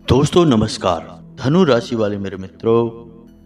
दोस्तों नमस्कार। धनु राशि वाले मेरे मित्रों,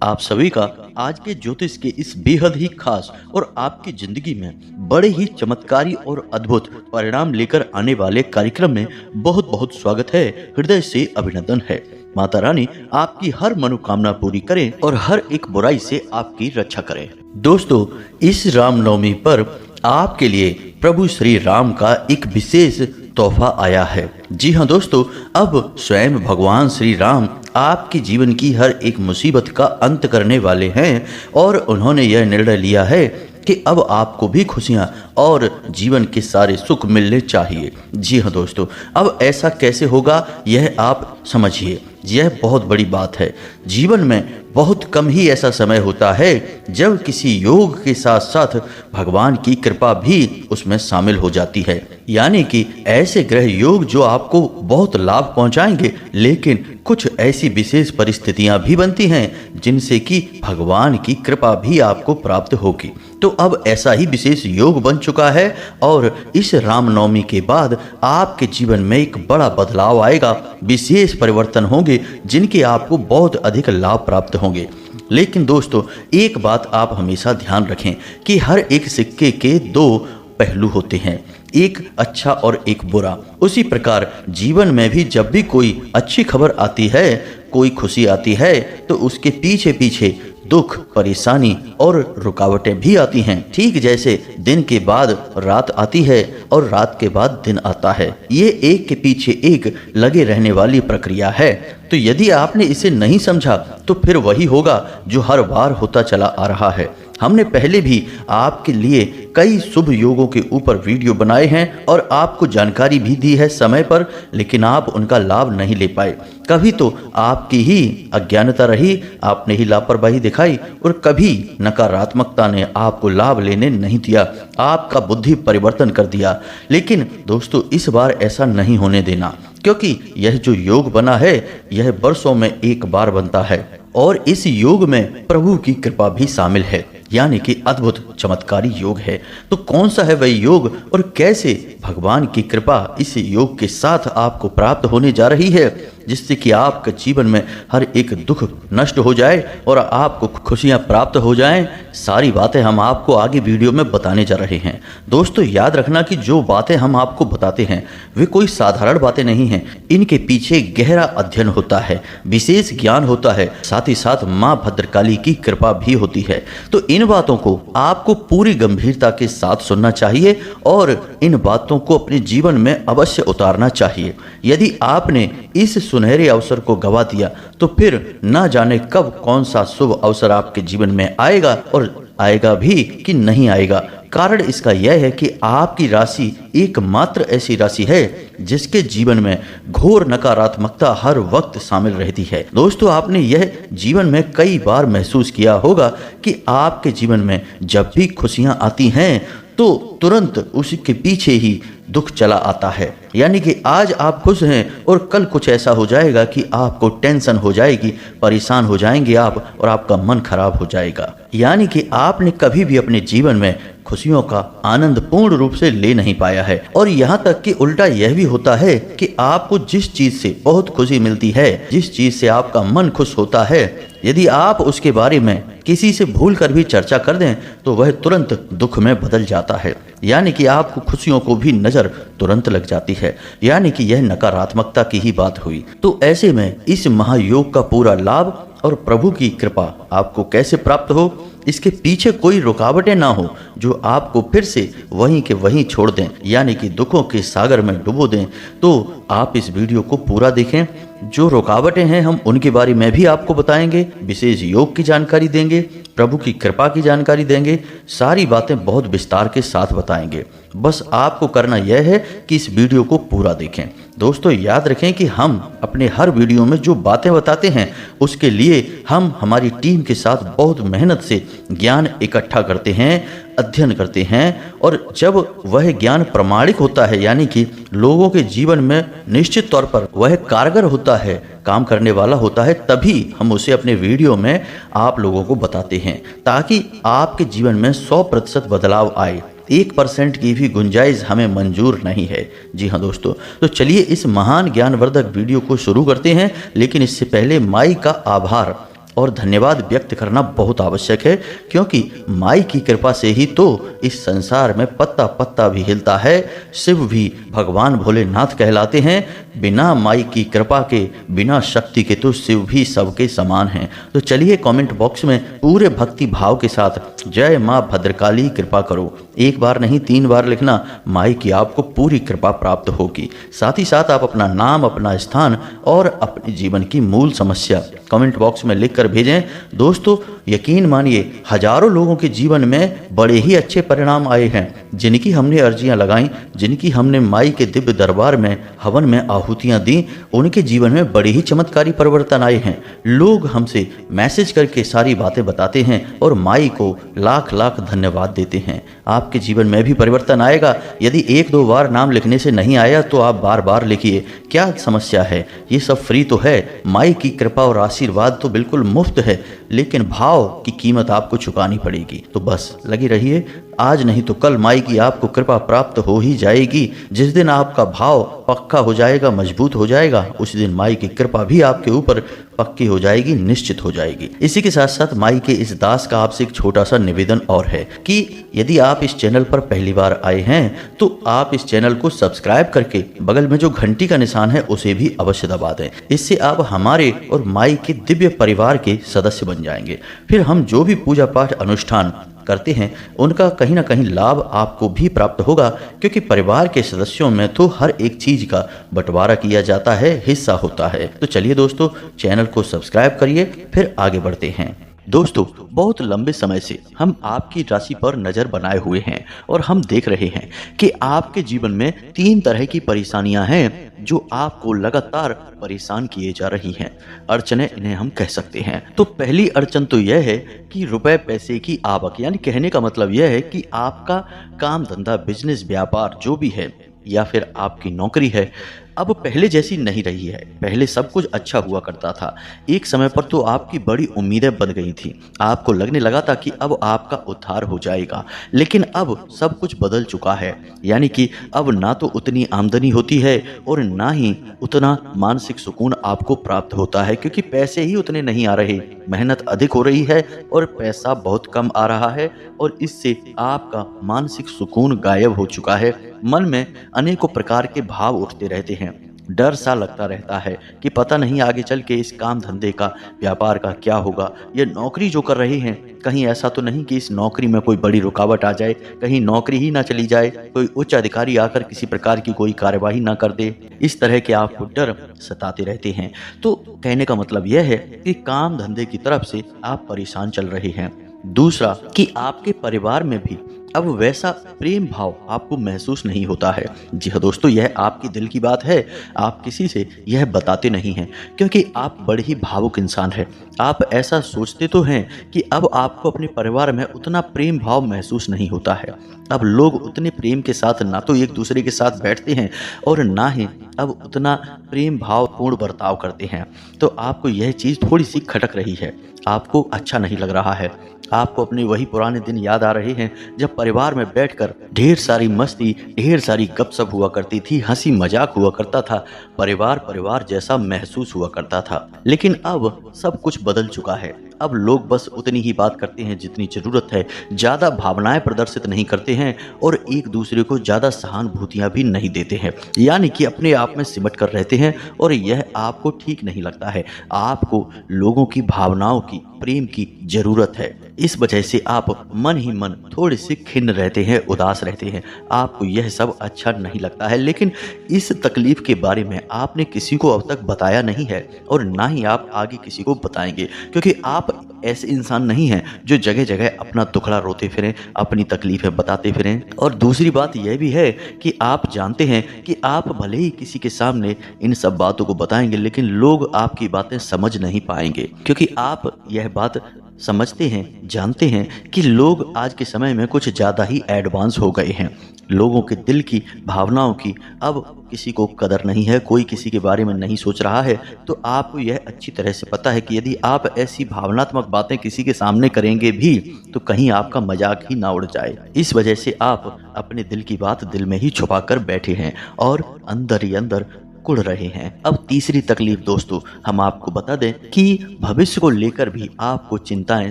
आप सभी का आज के ज्योतिष के इस बेहद ही खास और आपकी जिंदगी में बड़े ही चमत्कारी और अद्भुत परिणाम लेकर आने वाले कार्यक्रम में बहुत बहुत स्वागत है। हृदय से अभिनंदन है। माता रानी आपकी हर मनोकामना पूरी करें और हर एक बुराई से आपकी रक्षा करें। दोस्तों, इस रामनवमी पर आपके लिए प्रभु श्री राम का एक विशेष तोहफा आया है। जी हाँ दोस्तों, अब स्वयं भगवान श्री राम आपके जीवन की हर एक मुसीबत का अंत करने वाले हैं और उन्होंने यह निर्णय लिया है कि अब आपको भी खुशियां और जीवन के सारे सुख मिलने चाहिए। जी हाँ दोस्तों, अब ऐसा कैसे होगा यह आप समझिए। यह बहुत बड़ी बात है। जीवन में बहुत कम ही ऐसा समय होता है जब किसी योग के साथ साथ भगवान की कृपा भी उसमें शामिल हो जाती है। यानी कि ऐसे ग्रह योग जो आपको बहुत लाभ पहुंचाएंगे, लेकिन कुछ ऐसी विशेष परिस्थितियां भी बनती हैं जिनसे कि भगवान की कृपा भी आपको प्राप्त होगी। तो अब ऐसा ही विशेष योग बन चुका है और इस रामनवमी के बाद आपके जीवन में एक बड़ा बदलाव आएगा। विशेष परिवर्तन होंगे जिनके आपको बहुत अधिक लाभ प्राप्त होंगे। लेकिन दोस्तों, एक बात आप हमेशा ध्यान रखें कि हर एक सिक्के के दो पहलू होते हैं, एक अच्छा और एक बुरा। उसी प्रकार जीवन में भी जब भी कोई अच्छी खबर आती है, कोई खुशी आती है, तो उसके पीछे पीछे दुख, परेशानी और रुकावटें भी आती हैं। ठीक जैसे दिन के बाद रात आती है और रात के बाद दिन आता है। ये एक के पीछे एक लगे रहने वाली प्रक्रिया है। तो यदि आपने इसे नहीं समझा तो फिर वही होगा जो हर बार होता चला आ रहा है। हमने पहले भी आपके लिए कई शुभ योगों के ऊपर वीडियो बनाए हैं और आपको जानकारी भी दी है समय पर, लेकिन आप उनका लाभ नहीं ले पाए। कभी तो आपकी ही अज्ञानता रही, आपने ही लापरवाही दिखाई, और कभी नकारात्मकता ने आपको लाभ लेने नहीं दिया, आपका बुद्धि परिवर्तन कर दिया। लेकिन दोस्तों, इस बार ऐसा नहीं होने देना, क्योंकि यह जो योग बना है यह वर्षों में एक बार बनता है और इस योग में प्रभु की कृपा भी शामिल है। यानी कि अद्भुत चमत्कारी योग है। तो कौन सा है वह योग और कैसे भगवान की कृपा इस योग के साथ आपको प्राप्त होने जा रही है, जिससे कि आपके जीवन में हर एक दुख नष्ट हो जाए और आपको खुशियां प्राप्त हो जाएं। सारी बातें हम आपको आगे वीडियो में बताने जा रहे हैं। दोस्तों, याद रखना कि जो बातें हम आपको बताते हैं वे कोई साधारण बातें नहीं हैं। इनके पीछे गहरा अध्ययन होता है, विशेष ज्ञान होता है, साथ ही साथ माँ भद्रकाली की कृपा भी होती है। तो इन बातों को आपको पूरी गंभीरता के साथ सुनना चाहिए और इन बातों को अपने जीवन में अवश्य उतारना चाहिए। यदि आपने इस सुनहरे अवसर को गवा दिया तो फिर ना जाने कब कौन सा शुभ अवसर आपके जीवन में आएगा और आएगा भी कि नहीं आएगा। कारण इसका यह है कि आपकी राशि एकमात्र ऐसी राशि है जिसके जीवन में घोर नकारात्मकता हर वक्त शामिल रहती है। दोस्तों, आपने यह जीवन में कई बार महसूस किया होगा कि आपके जीवन में जब भी खुशियां आती हैं तो तुरंत उसी के पीछे ही दुख चला आता है। यानी कि आज आप खुश हैं और कल कुछ ऐसा हो जाएगा कि आपको टेंशन हो जाएगी, परेशान हो जाएंगे आप और आपका मन खराब हो जाएगा। यानी कि आपने कभी भी अपने जीवन में खुशियों का आनंद पूर्ण रूप से ले नहीं पाया है। और यहाँ तक कि उल्टा यह भी होता है कि आपको जिस चीज से बहुत खुशी मिलती है, जिस चीज से आपका मन खुश होता है, यदि आप उसके बारे में किसी से भूल कर भी चर्चा कर दें तो वह तुरंत दुख में बदल जाता है। यानी कि आपको खुशियों को भी नजर तुरंत लग जाती है। यानी कि यह नकारात्मकता की ही बात हुई। तो ऐसे में इस महायोग का पूरा लाभ और प्रभु की कृपा आपको कैसे प्राप्त हो, इसके पीछे कोई रुकावटें ना हो जो आपको फिर से वहीं के वहीं छोड़ दें, यानी कि दुखों के सागर में डुबो दें। तो आप इस वीडियो को पूरा देखें। जो रुकावटें हैं हम उनके बारे में भी आपको बताएंगे, विशेष योग की जानकारी देंगे, प्रभु की कृपा की जानकारी देंगे, सारी बातें बहुत विस्तार के साथ बताएंगे। बस आपको करना यह है कि इस वीडियो को पूरा देखें। दोस्तों, याद रखें कि हम अपने हर वीडियो में जो बातें बताते हैं उसके लिए हम हमारी टीम के साथ बहुत मेहनत से ज्ञान इकट्ठा करते हैं, अध्ययन करते हैं, और जब वह ज्ञान प्रमाणिक होता है, यानी कि लोगों के जीवन में निश्चित तौर पर वह कारगर होता है, काम करने वाला होता है, तभी हम उसे अपने वीडियो में आप लोगों को बताते हैं, ताकि आपके जीवन में 100% बदलाव आए। 1% की भी गुंजाइश हमें मंजूर नहीं है। जी हाँ दोस्तों, तो चलिए इस महान ज्ञानवर्धक वीडियो को शुरू करते हैं। लेकिन इससे पहले माई का आभार और धन्यवाद व्यक्त करना बहुत आवश्यक है, क्योंकि माई की कृपा से ही तो इस संसार में पत्ता पत्ता भी हिलता है। शिव भी भगवान भोलेनाथ कहलाते हैं। बिना माई की कृपा के, बिना शक्ति के तो शिव भी सबके समान हैं। तो चलिए कमेंट बॉक्स में पूरे भक्ति भाव के साथ जय माँ भद्रकाली कृपा करो, एक बार नहीं 3 बार लिखना। माई की आपको पूरी कृपा प्राप्त होगी। साथ ही साथ आप अपना नाम, अपना स्थान और अपने जीवन की मूल समस्या कमेंट बॉक्स में लिख कर भेजें। दोस्तों यकीन मानिए, हजारों लोगों के जीवन में बड़े ही अच्छे परिणाम आए हैं। जिनकी हमने अर्जियां लगाई, जिनकी हमने माई के दिव्य दरबार में हवन में आहुतियां दी, उनके जीवन में बड़े ही चमत्कारी परिवर्तन आए हैं। लोग हमसे मैसेज करके सारी बातें बताते हैं और माई को लाख लाख धन्यवाद देते हैं। आपके जीवन में भी परिवर्तन आएगा। यदि 1-2 बार नाम लिखने से नहीं आया तो आप बार बार लिखिए। क्या समस्या है? ये सब फ्री तो है। माई की कृपा और आशीर्वाद तो बिल्कुल मुफ्त है, लेकिन भाव की कीमत आपको चुकानी पड़ेगी। तो बस लगे रहिए, आज नहीं तो कल माई की आपको कृपा प्राप्त हो ही जाएगी। जिस दिन आपका भाव पक्का हो जाएगा, मजबूत हो जाएगा, उस दिन माई की कृपा भी आपके ऊपर पक्की हो जाएगी, निश्चित हो जाएगी। इसी के साथ साथ माई के इस दास का आपसे एक छोटा सा निवेदन और है कि यदि आप इस चैनल पर पहली बार आए हैं तो आप इस चैनल को सब्सक्राइब करके बगल में जो घंटी का निशान है उसे भी अवश्य दबा दें। इससे आप हमारे और माई के दिव्य परिवार के सदस्य बन जाएंगे। फिर हम जो भी पूजा पाठ अनुष्ठान करते हैं उनका कहीं ना कहीं लाभ आपको भी प्राप्त होगा, क्योंकि परिवार के सदस्यों में तो हर एक चीज का बंटवारा किया जाता है, हिस्सा होता है। तो चलिए दोस्तों, चैनल को सब्सक्राइब करिए, फिर आगे बढ़ते हैं। दोस्तों बहुत लंबे समय से हम आपकी राशि पर नज़र बनाए हुए हैं और हम देख रहे हैं कि आपके जीवन में 3 तरह की परेशानियां हैं जो आपको लगातार परेशान किए जा रही हैं। अड़चनें इन्हें हम कह सकते हैं। तो पहली अड़चन तो यह है कि रुपए पैसे की आवक, यानी कहने का मतलब यह है कि आपका काम धंधा, बिजनेस, व्यापार जो भी है या फिर आपकी नौकरी है, अब पहले जैसी नहीं रही है। पहले सब कुछ अच्छा हुआ करता था। एक समय पर तो आपकी बड़ी उम्मीदें बन गई थी। आपको लगने लगा था कि अब आपका उद्धार हो जाएगा, लेकिन अब सब कुछ बदल चुका है। यानी कि अब ना तो उतनी आमदनी होती है और ना ही उतना मानसिक सुकून आपको प्राप्त होता है, क्योंकि पैसे ही उतने नहीं आ रहे। मेहनत अधिक हो रही है और पैसा बहुत कम आ रहा है, और इससे आपका मानसिक सुकून गायब हो चुका है। मन में अनेकों प्रकार के भाव उठते रहते हैं। डर सा लगता रहता है कि पता नहीं आगे चल के इस काम धंधे का, व्यापार का क्या होगा। ये नौकरी जो कर रहे हैं, कहीं ऐसा तो नहीं कि इस नौकरी में कोई बड़ी रुकावट आ जाए, कहीं नौकरी ही ना चली जाए, कोई उच्च अधिकारी आकर किसी प्रकार की कोई कार्यवाही ना कर दे। इस तरह के आपको डर सताते रहते हैं। तो कहने का मतलब यह है कि काम धंधे की तरफ से आप परेशान चल रहे हैं। दूसरा कि आपके परिवार में भी अब वैसा प्रेम भाव आपको महसूस नहीं होता है। जी हाँ दोस्तों, यह आपके दिल की बात है। आप किसी से यह बताते नहीं हैं, क्योंकि आप बड़े ही भावुक इंसान हैं। आप ऐसा सोचते तो हैं कि अब आपको अपने परिवार में उतना प्रेम भाव महसूस नहीं होता है। अब लोग उतने प्रेम के साथ ना तो एक दूसरे के साथ बैठते हैं और ना ही अब उतना प्रेम भावपूर्ण बर्ताव करते हैं। तो आपको यह चीज़ थोड़ी सी खटक रही है, आपको अच्छा नहीं लग रहा है। आपको अपने वही पुराने दिन याद आ रहे हैं जब परिवार में बैठकर ढेर सारी मस्ती, ढेर सारी गपशप हुआ करती थी, हंसी मजाक हुआ करता था, परिवार परिवार जैसा महसूस हुआ करता था। लेकिन अब सब कुछ बदल चुका है। अब लोग बस उतनी ही बात करते हैं जितनी ज़रूरत है, ज़्यादा भावनाएं प्रदर्शित नहीं करते हैं और एक दूसरे को ज़्यादा सहानुभूतियाँ भी नहीं देते हैं। यानी कि अपने आप में सिमट कर रहते हैं, और यह आपको ठीक नहीं लगता है। आपको लोगों की भावनाओं की, प्रेम की ज़रूरत है। इस वजह से आप मन ही मन थोड़े से खिन्न रहते हैं, उदास रहते हैं। आपको यह सब अच्छा नहीं लगता है। लेकिन इस तकलीफ के बारे में आपने किसी को अब तक बताया नहीं है और ना ही आप आगे किसी को बताएंगे, क्योंकि आप ऐसे इंसान नहीं हैं जो जगह जगह अपना दुखड़ा रोते फिरें, अपनी तकलीफें बताते फिरें। और दूसरी बात यह भी है कि आप जानते हैं कि आप भले ही किसी के सामने इन सब बातों को बताएंगे, लेकिन लोग आपकी बातें समझ नहीं पाएंगे, क्योंकि आप यह बात समझते हैं, जानते हैं कि लोग आज के समय में कुछ ज़्यादा ही एडवांस हो गए हैं। लोगों के दिल की, भावनाओं की अब किसी को कदर नहीं है, कोई किसी के बारे में नहीं सोच रहा है। तो आपको यह अच्छी तरह से पता है कि यदि आप ऐसी भावनात्मक बातें किसी के सामने करेंगे भी, तो कहीं आपका मजाक ही ना उड़ जाए। इस वजह से आप अपने दिल की बात दिल में ही छुपा कर बैठे हैं और अंदर ही अंदर कुढ़ रहे हैं। अब तीसरी तकलीफ दोस्तों, हम आपको बता दें कि भविष्य को लेकर भी आपको चिंताएं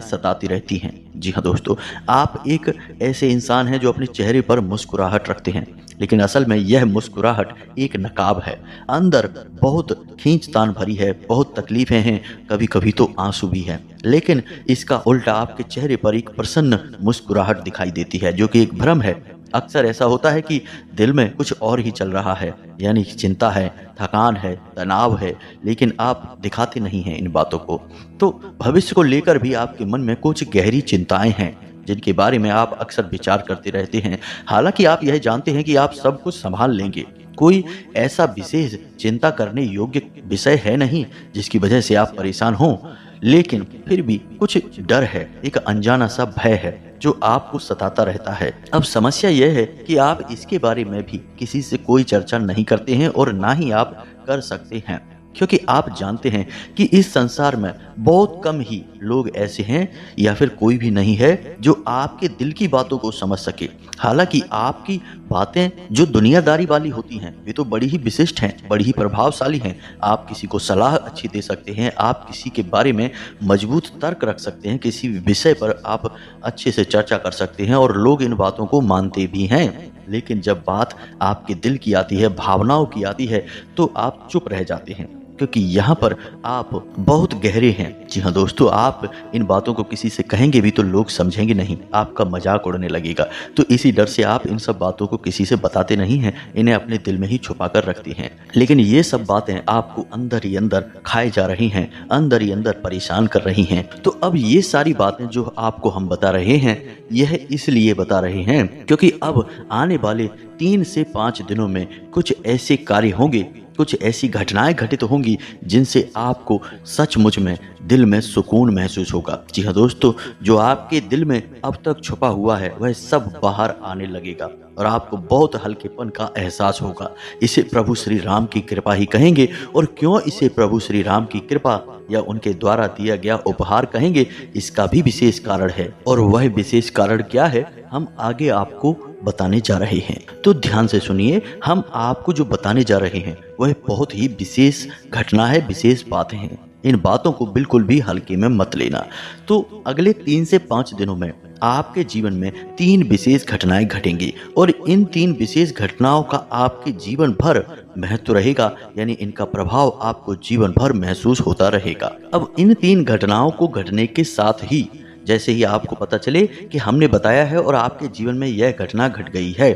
सताती रहती हैं। जी हाँ दोस्तों, आप एक ऐसे इंसान हैं जो अपने चेहरे पर मुस्कुराहट रखते हैं, लेकिन असल में यह मुस्कुराहट एक नकाब है। अंदर बहुत खींचतान भरी है, बहुत तकलीफें हैं, कभी कभी तो आंसू भी है। लेकिन इसका उल्टा आपके चेहरे पर एक प्रसन्न मुस्कुराहट दिखाई देती है, जो कि एक भ्रम है। अक्सर ऐसा होता है कि दिल में कुछ और ही चल रहा है, यानी चिंता है, थकान है, तनाव है, लेकिन आप दिखाते नहीं हैं इन बातों को। तो भविष्य को लेकर भी आपके मन में कुछ गहरी चिंताएं हैं, जिनके बारे में आप अक्सर विचार करते रहते हैं। हालांकि आप यह जानते हैं कि आप सब कुछ संभाल लेंगे। कोई ऐसा विशेष चिंता करने योग्य विषय है नहीं जिसकी वजह से आप परेशान हों, लेकिन फिर भी कुछ डर है, एक अनजाना सा भय है जो आपको सताता रहता है। अब समस्या यह है कि आप इसके बारे में भी किसी से कोई चर्चा नहीं करते हैं और ना ही आप कर सकते हैं, क्योंकि आप जानते हैं कि इस संसार में बहुत कम ही लोग ऐसे हैं या फिर कोई भी नहीं है जो आपके दिल की बातों को समझ सके। हालांकि आपकी बातें जो दुनियादारी वाली होती हैं, वे तो बड़ी ही विशिष्ट हैं, बड़ी ही प्रभावशाली हैं। आप किसी को सलाह अच्छी दे सकते हैं, आप किसी के बारे में मजबूत तर्क रख सकते हैं, किसी विषय पर आप अच्छे से चर्चा कर सकते हैं और लोग इन बातों को मानते भी हैं। लेकिन जब बात आपके दिल की आती है, भावनाओं की आती है, तो आप चुप रह जाते हैं, क्योंकि यहाँ पर आप बहुत गहरे हैं। जी हाँ दोस्तों, आप इन बातों को किसी से कहेंगे भी तो लोग समझेंगे नहीं, आपका मजाक उड़ने लगेगा। तो इसी डर से आप इन सब बातों को किसी से बताते नहीं हैं, इन्हें अपने दिल में ही छुपा कर रखते हैं। लेकिन ये सब बातें आपको अंदर ही अंदर खाए जा रही हैं, अंदर ही अंदर परेशान कर रही हैं। तो अब ये सारी बातें जो आपको हम बता रहे हैं, यह इसलिए बता रहे हैं क्योंकि अब आने वाले 3 से 5 दिनों में कुछ ऐसे कार्य होंगे, कुछ ऐसी घटनाएं घटित होंगी जिनसे आपको सचमुच में दिल में सुकून महसूस होगा। जी हाँ दोस्तों, जो आपके दिल में अब तक छुपा हुआ है वह सब बाहर आने लगेगा और आपको बहुत हल्केपन का एहसास होगा। इसे प्रभु श्री राम की कृपा ही कहेंगे। और क्यों इसे प्रभु श्री राम की कृपा या उनके द्वारा दिया गया उपहार कहेंगे, इसका भी विशेष कारण है। और वह विशेष कारण क्या है, हम आगे आपको बताने जा रहे हैं। तो ध्यान से सुनिए, हम आपको जो बताने जा रहे हैं वह बहुत ही विशेष घटना है, विशेष बातें हैं। इन बातों को बिल्कुल भी हल्के में मत लेना। तो अगले 3 से 5 दिनों में आपके जीवन में 3 विशेष घटनाएं घटेंगी और इन 3 विशेष घटनाओं का आपके जीवन भर महत्व रहेगा, यानी इनका प्रभाव आपको जीवन भर महसूस होता रहेगा। अब इन 3 घटनाओं को घटने के साथ ही जैसे ही आपको पता चले कि हमने बताया है और आपके जीवन में यह घटना घट गई है,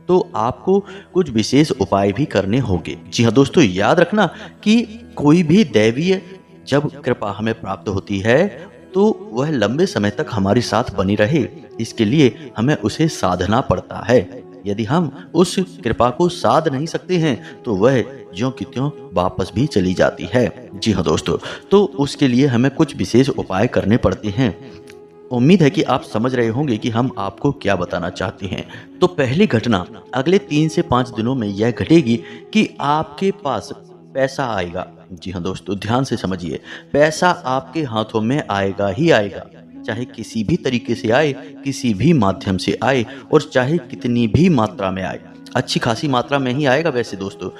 तो आपको कुछ विशेष उपाय भी करने होंगे। जी हाँ दोस्तों, याद रखना कि कोई भी दैवीय जब कृपा हमें प्राप्त होती है तो वह लंबे समय तक हमारे साथ बनी रहे, इसके लिए हमें उसे साधना पड़ता है। यदि हम उस कृपा को साध नहीं सकते हैं तो वह ज्यों की त्यों वापस भी चली जाती है। जी हाँ दोस्तों, तो उसके लिए हमें कुछ विशेष उपाय करने पड़ते हैं। उम्मीद है कि आप समझ रहे होंगे कि हम आपको क्या बताना चाहते हैं। तो पहली घटना अगले 3 से 5 दिनों में यह घटेगी कि आपके पास पैसा आएगा। जी हाँ दोस्तों, ध्यान से समझिए, पैसा आपके हाथों में आएगा ही आएगा, चाहे किसी भी तरीके से आए, किसी भी माध्यम से आए और चाहे कितनी भी मात्रा में आए। अच्छी खासी मात्रा में ही आएगा। वैसे दोस्तों,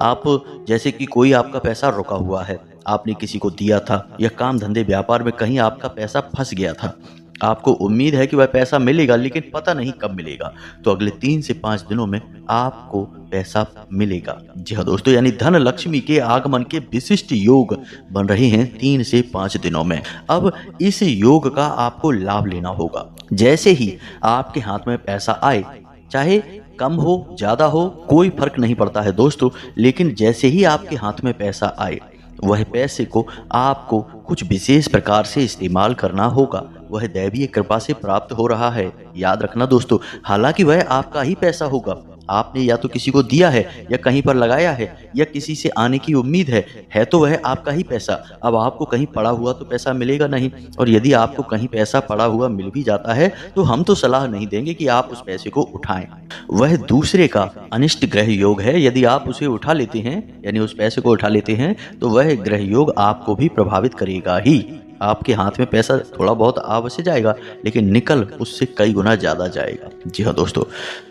आप जैसे कि कोई आपका पैसा रुका हुआ है, आपने किसी को दिया था, या काम धंधे व्यापार में कहीं आपका पैसा फंस गया था, आपको उम्मीद है कि वह पैसा मिलेगा लेकिन पता नहीं कब मिलेगा, तो अगले 3 से 5 दिनों में आपको पैसा मिलेगा। जी हाँ दोस्तों, यानी धन लक्ष्मी के आगमन के विशिष्ट योग बन रहे हैं 3 से 5 दिनों में। अब इस योग का आपको लाभ लेना होगा। जैसे ही आपके हाथ में पैसा आए, चाहे कम हो ज्यादा हो कोई फर्क नहीं पड़ता है दोस्तों, लेकिन जैसे ही आपके हाथ में पैसा आए, वह पैसे को आपको कुछ विशेष प्रकार से इस्तेमाल करना होगा। वह दैवीय कृपा से प्राप्त हो रहा है, याद रखना दोस्तों। हालांकि वह आपका ही पैसा होगा, आपने या तो किसी को दिया है या कहीं पर लगाया है या किसी से आने की उम्मीद है तो वह आपका ही पैसा। अब आपको कहीं पड़ा हुआ तो पैसा मिलेगा नहीं, और यदि आपको कहीं पैसा पड़ा हुआ मिल भी जाता है तो हम तो सलाह नहीं देंगे कि आप उस पैसे को उठाएं। वह दूसरे का अनिष्ट ग्रह योग है। यदि आप उसे उठा लेते हैं, यानी उस पैसे को उठा लेते हैं, तो वह ग्रह योग आपको भी प्रभावित करेगा ही। आपके हाथ में पैसा थोड़ा बहुत अवश्य जाएगा, लेकिन निकल उससे कई गुना ज़्यादा जाएगा। जी हाँ दोस्तों,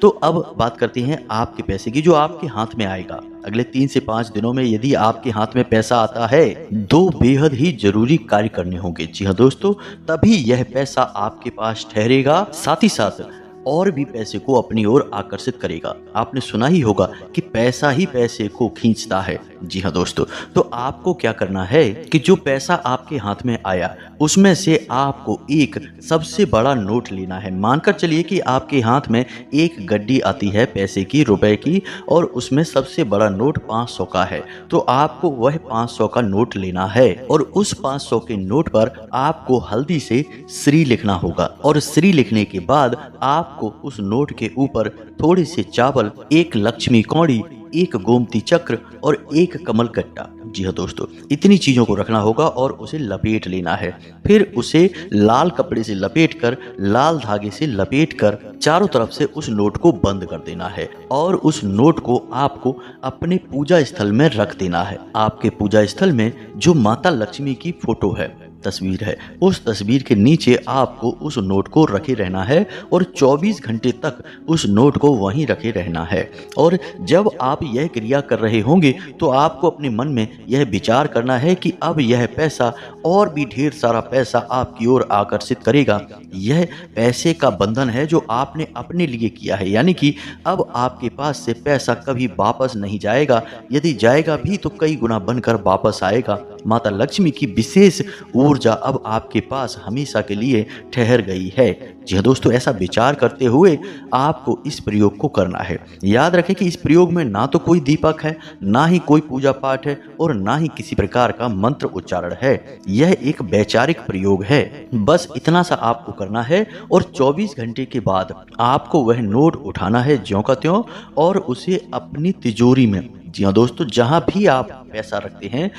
तो अब बात करते हैं आपके पैसे की, जो आपके हाथ में आएगा। अगले 3 से 5 दिनों में यदि आपके हाथ में पैसा आता है, 2 बेहद ही जरूरी कार्य करने होंगे। जी हाँ दोस्तों, तभी यह पैसा आपके पास ठहरेगा, साथ ही साथ और भी पैसे को अपनी ओर आकर्षित करेगा। आपने सुना ही होगा कि पैसा ही पैसे को खींचता है। जी हाँ दोस्तों, तो आपको क्या करना है कि जो पैसा आपके हाथ में आया उसमें से आपको एक सबसे बड़ा नोट लेना है। मानकर चलिए कि आपके हाथ में एक गड्डी आती है पैसे की, रुपए की, और उसमें सबसे बड़ा नोट 500 का है। तो आपको वह 500 का नोट लेना है और उस 500 के नोट पर आपको हल्दी से श्री लिखना होगा, और श्री लिखने के बाद आपको उस नोट के ऊपर थोड़े से चावल, एक लक्ष्मी कौड़ी, एक गोमती चक्र और एक कमल कट्टा, जी हाँ दोस्तों, इतनी चीजों को रखना होगा और उसे लपेट लेना है। फिर उसे लाल कपड़े से लपेटकर, लाल धागे से लपेटकर चारों तरफ से उस नोट को बंद कर देना है, और उस नोट को आपको अपने पूजा स्थल में रख देना है। आपके पूजा स्थल में जो माता लक्ष्मी की फोटो है, तस्वीर है, उस तस्वीर के नीचे आपको उस नोट को रखे रहना है और 24 घंटे तक उस नोट को वहीं रखे रहना है। और जब आप यह क्रिया कर रहे होंगे तो आपको अपने मन में यह विचार करना है कि अब यह पैसा और भी ढेर सारा पैसा आपकी ओर आकर्षित करेगा। यह पैसे का बंधन है जो आपने अपने लिए किया है, यानी कि अब आपके पास से पैसा कभी वापस नहीं जाएगा। यदि जाएगा भी तो कई गुना बनकर वापस आएगा। माता लक्ष्मी की विशेष ऊर्जा अब आपके पास हमेशा के लिए ठहर गई है। जी हाँ दोस्तों, ऐसा विचार करते हुए आपको इस प्रयोग को करना है। याद रखें कि इस प्रयोग में ना तो कोई दीपक है, ना ही कोई पूजा पाठ है, और ना ही किसी प्रकार का मंत्र उच्चारण है। यह एक वैचारिक प्रयोग है। बस इतना सा आपको करना है और 24 घंटे के बाद आपको वह नोट उठाना है ज्यों का त्यों, और उसे अपनी तिजोरी में, जी हाँ दोस्तों, जहां भी आप पैसा रखते हैं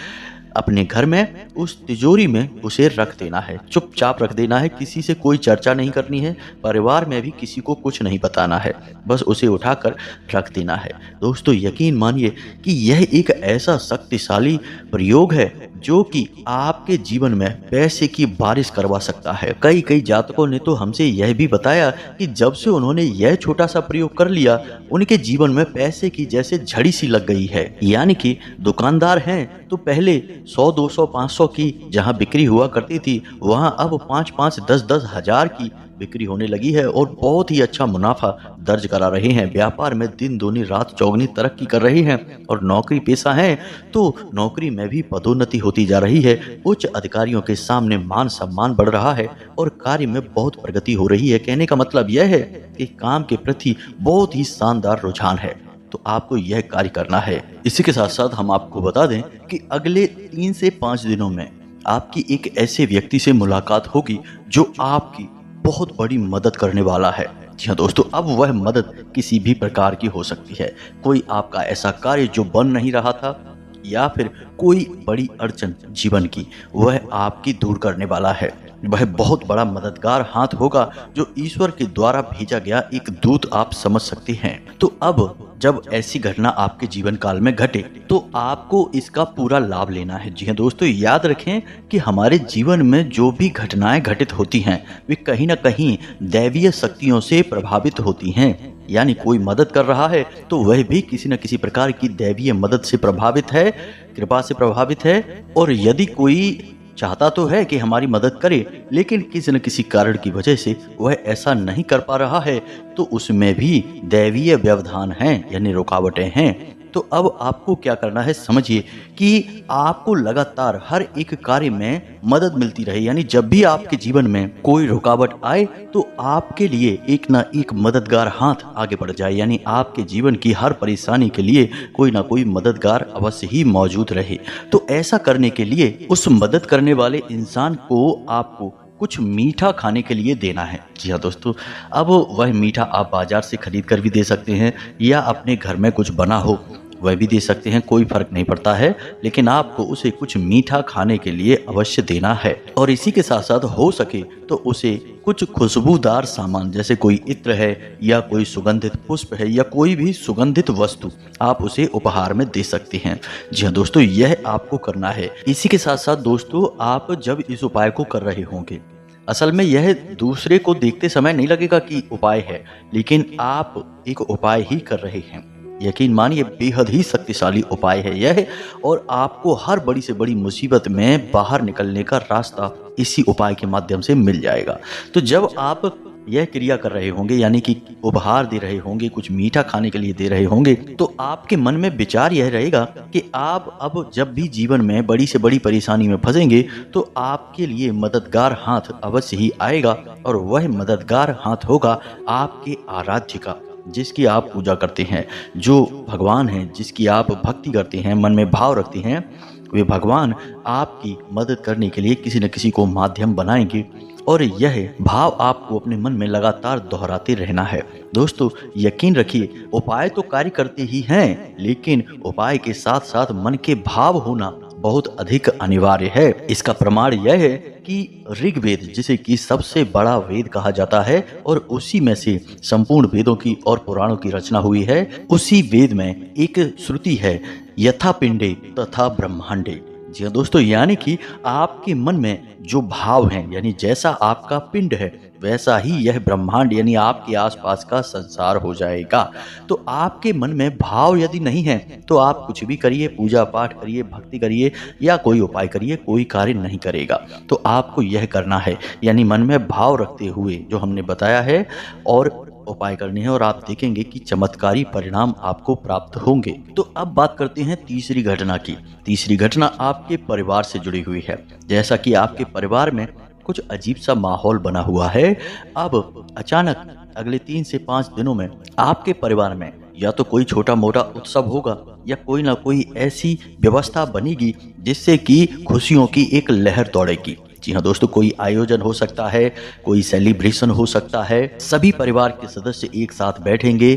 अपने घर में, उस तिजोरी में उसे रख देना है। चुपचाप रख देना है, किसी से कोई चर्चा नहीं करनी है, परिवार में भी किसी को कुछ नहीं बताना है, बस उसे उठाकर रख देना है। दोस्तों यकीन मानिए कि यह एक ऐसा शक्तिशाली प्रयोग है जो कि आपके जीवन में पैसे की बारिश करवा सकता है। कई जातकों ने तो हमसे यह भी बताया कि जब से उन्होंने यह छोटा सा प्रयोग कर लिया, उनके जीवन में पैसे की जैसे झड़ी सी लग गई है। यानी कि दुकानदार हैं तो पहले 100, 200, 500 की जहां बिक्री हुआ करती थी, वहां अब 5-5, 10-10 हजार की बिक्री होने लगी है और बहुत ही अच्छा मुनाफा दर्ज करा रहे हैं। व्यापार में दिन दूनी रात चौगनी तरक्की कर रही हैं, और नौकरी पेशा है तो नौकरी में भी पदोन्नति होती जा रही है। उच्च अधिकारियों के सामने मान सम्मान बढ़ रहा है और कार्य में बहुत प्रगति हो रही है। कहने का मतलब यह है कि काम के प्रति बहुत ही शानदार रुझान है। तो आपको यह कार्य करना है। इसी के साथ साथ हम आपको बता दें कि अगले 3 से 5 दिनों में आपकी एक ऐसे व्यक्ति से मुलाकात होगी जो आपकी बहुत बड़ी मदद करने वाला है। जी हाँ दोस्तों, अब वह मदद किसी भी प्रकार की हो सकती है। कोई आपका ऐसा कार्य जो बन नहीं रहा था, या फिर कोई बड़ी अड़चन जीवन की, वह आपकी दूर करने वाला है। वह बहुत बड़ा मददगार हाथ होगा जो ईश्वर के द्वारा भेजा गया एक दूत आप समझ सकते हैं। तो अब जब ऐसी घटना आपके जीवन काल में घटे तो आपको इसका पूरा लाभ लेना है। जी हाँ दोस्तों, याद रखें कि हमारे जीवन में जो भी घटनाएं घटित होती हैं वे कहीं ना कहीं दैवीय शक्तियों से प्रभावित होती हैं। यानी कोई मदद कर रहा है तो वह भी किसी न किसी प्रकार की दैवीय मदद से प्रभावित है, कृपा से प्रभावित है। और यदि कोई चाहता तो है कि हमारी मदद करे, लेकिन किसी न किसी कारण की वजह से वह ऐसा नहीं कर पा रहा है, तो उसमें भी दैवीय व्यवधान हैं, यानी रुकावटें हैं। तो अब आपको क्या करना है, समझिए कि आपको लगातार हर एक कार्य में मदद मिलती रहे। यानी जब भी आपके जीवन में कोई रुकावट आए तो आपके लिए एक ना एक मददगार हाथ आगे बढ़ जाए। यानी आपके जीवन की हर परेशानी के लिए कोई ना कोई मददगार अवश्य ही मौजूद रहे। तो ऐसा करने के लिए उस मदद करने वाले इंसान को आपको कुछ मीठा खाने के लिए देना है। जी हाँ दोस्तों, अब वह मीठा आप बाजार से खरीद कर भी दे सकते हैं या अपने घर में कुछ बना हो वह भी दे सकते हैं, कोई फर्क नहीं पड़ता है, लेकिन आपको उसे कुछ मीठा खाने के लिए अवश्य देना है। और इसी के साथ साथ हो सके तो उसे कुछ खुशबूदार सामान जैसे कोई इत्र है या कोई सुगंधित पुष्प है या कोई भी सुगंधित वस्तु आप उसे उपहार में दे सकते हैं। जी हाँ दोस्तों, यह आपको करना है। इसी के साथ साथ दोस्तों, आप जब इस उपाय को कर रहे होंगे, असल में यह दूसरे को देखते समय नहीं लगेगा कि उपाय है, लेकिन आप एक उपाय ही कर रहे हैं। यकीन मानिए बेहद ही शक्तिशाली उपाय है यह, और आपको हर बड़ी से बड़ी मुसीबत में बाहर निकलने का रास्ता इसी उपाय के माध्यम से मिल जाएगा। तो जब आप यह क्रिया कर रहे होंगे, यानी कि उपहार दे रहे होंगे, कुछ मीठा खाने के लिए दे रहे होंगे, तो आपके मन में विचार यह रहेगा कि आप अब जब भी जीवन में बड़ी से बड़ी परेशानी में फंसेंगे तो आपके लिए मददगार हाथ अवश्य ही आएगा, और वह मददगार हाथ होगा आपके आराध्य का, जिसकी आप पूजा करते हैं, जो भगवान हैं, जिसकी आप भक्ति करते हैं, मन में भाव रखते हैं। वे भगवान आपकी मदद करने के लिए किसी न किसी को माध्यम बनाएंगे, और यह भाव आपको अपने मन में लगातार दोहराते रहना है। दोस्तों यकीन रखिए, उपाय तो कार्य करते ही हैं, लेकिन उपाय के साथ साथ मन के भाव होना बहुत अधिक अनिवार्य है। इसका प्रमाण यह है कि ऋग्वेद, जिसे कि सबसे बड़ा वेद कहा जाता है और उसी में से संपूर्ण वेदों की और पुराणों की रचना हुई है, उसी वेद में एक श्रुति है, यथा पिंडे तथा ब्रह्मांडे। जी हाँ दोस्तों, यानी कि आपके मन में जो भाव हैं, यानी जैसा आपका पिंड है वैसा ही यह ब्रह्मांड यानी आपके आसपास का संसार हो जाएगा। तो आपके मन में भाव यदि नहीं है तो आप कुछ भी करिए, पूजा पाठ करिए, भक्ति करिए या कोई उपाय करिए, कोई कार्य नहीं करेगा। तो आपको यह करना है, यानी मन में भाव रखते हुए जो हमने बताया है और उपाय करने हैं, और आप देखेंगे कि चमत्कारी परिणाम आपको प्राप्त होंगे। तो अब बात करते हैं तीसरी घटना की। तीसरी घटना आपके परिवार से जुड़ी हुई है। जैसा कि आपके परिवार में कुछ अजीब सा माहौल बना हुआ है, अब अचानक अगले 3 से 5 दिनों में आपके परिवार में या तो कोई छोटा मोटा उत्सव होगा या कोई ना कोई ऐसी व्यवस्था बनेगी जिससे कि खुशियों की एक लहर दौड़ेगी। जी हाँ दोस्तों, कोई आयोजन हो सकता है, कोई सेलिब्रेशन हो सकता है, सभी परिवार के सदस्य एक साथ बैठेंगे,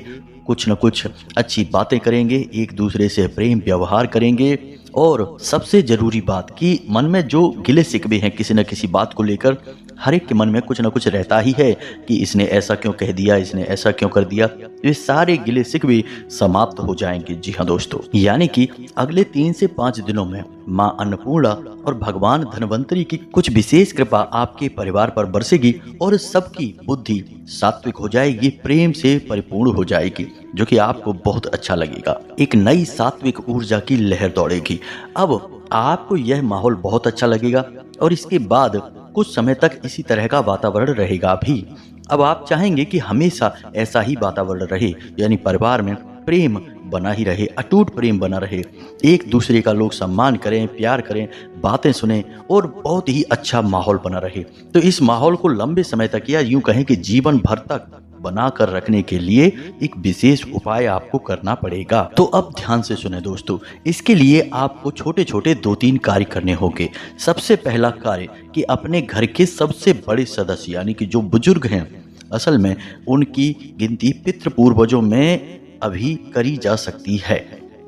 कुछ न कुछ अच्छी बातें करेंगे, एक दूसरे से प्रेम व्यवहार करेंगे, और सबसे जरूरी बात कि मन में जो गिले शिकवे हैं किसी न किसी बात को लेकर, हर एक के मन में कुछ न कुछ रहता ही है कि इसने ऐसा क्यों कह दिया, इसने ऐसा क्यों कर दिया। ये सारे गिले शिकवे समाप्त हो जाएंगे। जी हाँ दोस्तों, यानी कि अगले 3 से 5 दिनों में माँ अन्नपूर्णा और भगवान धनवंतरी की कुछ विशेष कृपा आपके परिवार पर बरसेगी और सबकी बुद्धि सात्विक हो जाएगी, प्रेम से परिपूर्ण हो जाएगी, जो कि आपको बहुत अच्छा लगेगा। एक नई सात्विक ऊर्जा की लहर दौड़ेगी। अब आपको यह माहौल बहुत अच्छा लगेगा और इसके बाद कुछ समय तक इसी तरह का वातावरण रहेगा भी। अब आप चाहेंगे कि हमेशा ऐसा ही वातावरण रहे, यानी परिवार में प्रेम बना ही रहे, अटूट प्रेम बना रहे, एक दूसरे का लोग सम्मान करें, प्यार करें, बातें सुने और बहुत ही अच्छा माहौल बना रहे। तो इस माहौल को लंबे समय तक या यूं कहें कि जीवन भर तक बना कर रखने के लिए एक विशेष उपाय आपको करना पड़ेगा। तो अब ध्यान से सुने दोस्तों, इसके लिए आपको छोटे छोटे 2-3 कार्य करने होंगे। सबसे पहला कार्य कि अपने घर के सबसे बड़े सदस्य यानी कि जो बुजुर्ग हैं, असल में उनकी गिनती पितृपूर्वजों में अभी करी जा सकती है।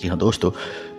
जी हाँ दोस्तों,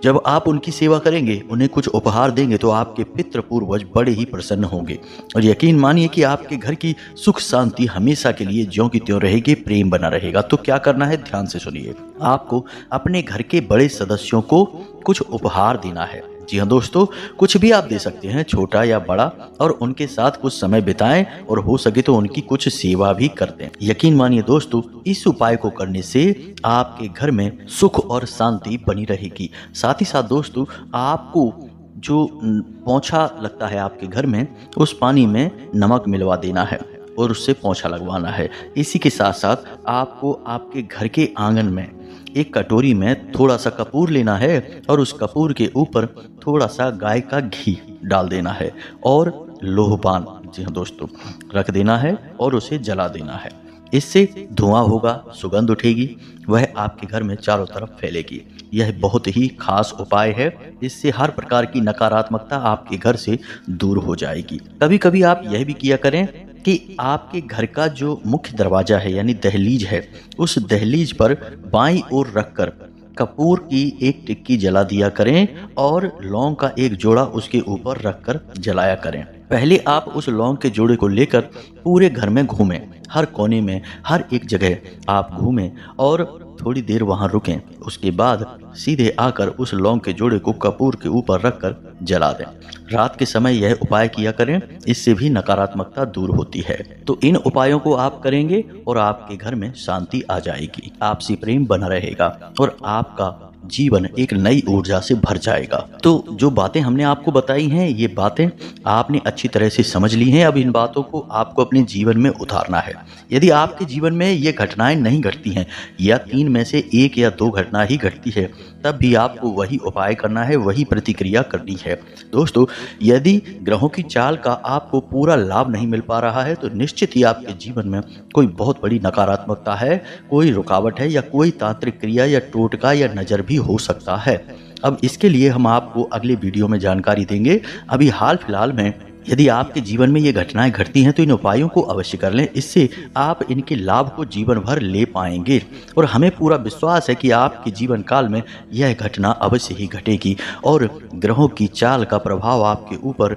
जब आप उनकी सेवा करेंगे, उन्हें कुछ उपहार देंगे तो आपके पितृ पूर्वज बड़े ही प्रसन्न होंगे और यकीन मानिए कि आपके घर की सुख शांति हमेशा के लिए ज्यों की त्यों रहेगी, प्रेम बना रहेगा। तो क्या करना है, ध्यान से सुनिए। आपको अपने घर के बड़े सदस्यों को कुछ उपहार देना है। जी हाँ दोस्तों, कुछ भी आप दे सकते हैं, छोटा या बड़ा, और उनके साथ कुछ समय बिताएं और हो सके तो उनकी कुछ सेवा भी कर दें। यकीन मानिए दोस्तों, इस उपाय को करने से आपके घर में सुख और शांति बनी रहेगी। साथ ही साथ दोस्तों, आपको जो पोंछा लगता है आपके घर में, उस पानी में नमक मिलवा देना है और उससे पोंछा लगवाना है। इसी के साथ साथ आपको आपके घर के आंगन में एक कटोरी में थोड़ा सा कपूर लेना है और उस कपूर के ऊपर थोड़ा सा गाय का घी डाल देना है और लोहपान, जी हाँ दोस्तों, रख देना है और उसे जला देना है। इससे धुआं होगा, सुगंध उठेगी, वह आपके घर में चारों तरफ फैलेगी। यह बहुत ही खास उपाय है, इससे हर प्रकार की नकारात्मकता आपके घर से दूर हो जाएगी। कभी कभी आप यह भी किया करें कि आपके घर का जो मुख्य दरवाजा है यानी दहलीज है, उस दहलीज पर बाईं ओर रखकर कपूर की एक टिक्की जला दिया करें और लौंग का एक जोड़ा उसके ऊपर रखकर जलाया करें। पहले आप उस लौंग के जोड़े को लेकर पूरे घर में घूमें, हर कोने में, हर एक जगह आप घूमें और थोड़ी देर वहां रुकें। उसके बाद सीधे आकर उस लौंग के जोड़े को कपूर के ऊपर रखकर जला दें। रात के समय यह उपाय किया करें, इससे भी नकारात्मकता दूर होती है। तो इन उपायों को आप करेंगे और आपके घर में शांति आ जाएगी, आपसी प्रेम बना रहेगा और आपका जीवन एक नई ऊर्जा से भर जाएगा। तो जो बातें हमने आपको बताई हैं, ये बातें आपने अच्छी तरह से समझ ली हैं। अब इन बातों को आपको अपने जीवन में उतारना है। यदि आपके जीवन में ये घटनाएं नहीं घटती हैं या 3 में से 1 या 2 घटना ही घटती है, तब भी आपको वही उपाय करना है, वही प्रतिक्रिया करनी है। दोस्तों, यदि ग्रहों की चाल का आपको पूरा लाभ नहीं मिल पा रहा है तो निश्चित ही आपके जीवन में कोई बहुत बड़ी नकारात्मकता है, कोई रुकावट है या कोई तांत्रिक क्रिया या टोटका या नज़र भी हो सकता है। अब इसके लिए हम आपको अगले वीडियो में जानकारी देंगे। अभी हाल फिलहाल में यदि आपके जीवन में ये घटनाएं घटती हैं तो इन उपायों को अवश्य कर लें, इससे आप इनके लाभ को जीवन भर ले पाएंगे और हमें पूरा विश्वास है कि आपके जीवन काल में यह घटना अवश्य ही घटेगी और ग्रहों की चाल का प्रभाव आपके ऊपर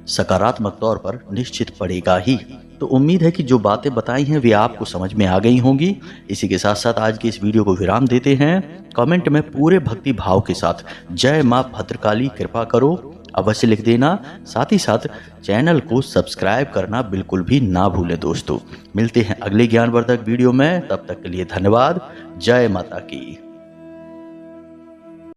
सकारात्मक तौर पर निश्चित पड़ेगा ही। तो उम्मीद है कि जो बातें बताई हैं वे आपको समझ में आ गई होंगी। इसी के साथ साथ आज की इस वीडियो को विराम देते हैं। कमेंट में पूरे भक्ति भाव के साथ जय मां भद्रकाली कृपा करो अवश्य लिख देना। साथ ही साथ चैनल को सब्सक्राइब करना बिल्कुल भी ना भूलें। दोस्तों, मिलते हैं अगले ज्ञानवर्धक वीडियो में, तब तक के लिए धन्यवाद। जय माता की।